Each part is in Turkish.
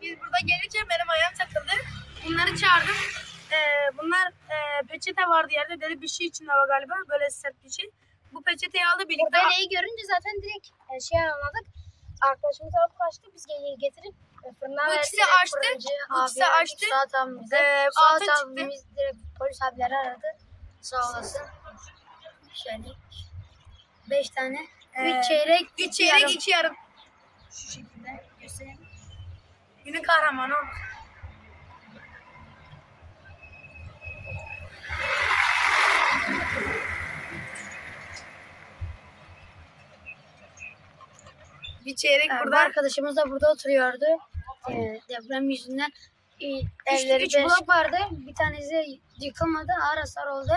Biz burada gelirken benim ayağım takıldı. Bunları çağırdım. Bunlar peçete vardı yerde. Dedi bir şey içinde var galiba. Böyle sert bir şey. Bu peçeteyi aldı birlikte. Deliği görünce zaten direkt şey anladık. Arkadaşımız alıp kaçtı. Biz gelip fırına bu verdik. ikisi açtı. Bu ikisi açtı. Suat abimize. Altın Suat çıktı. abimiz direkt polis abileri aradı. Sağ olasın. Şöyle 5 tane. 3 çeyrek. 3 çeyrek 2 yarım. Şu şekilde göstereyim. Günün kahramanı o. Bir çeyrek Bu burada. arkadaşımız da burada oturuyordu. Deprem yüzünden evleri üç beşik blok vardı. Bir tanesi yıkılmadı. Ağır hasar oldu.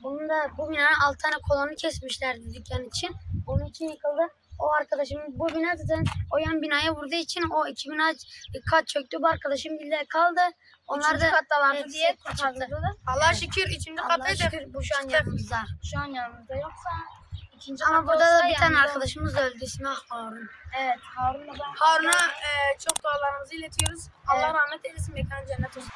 Bunun da bu binanın 6 tane kolonu kesmişlerdi dükkan için. Onun için yıkıldı. O arkadaşım bu bina zaten o yan binaya vurduğu için o 2 bina kat çöktü. Bu arkadaşım bile kaldı. Onlar Üçüncü da kattalardı diye kurtardı. Allah'a şükür 3. Allah'a kattaydı. şükür bu şu an yanımızda. Şu an yanımızda yoksa ikinci Ama katta burada da olsa bir tane yanımızda- arkadaşımız da öldü. İsmi Harun. Evet, Harun'a çok dualarımızı iletiyoruz. Allah rahmet eylesin, mekanı cennet olsun.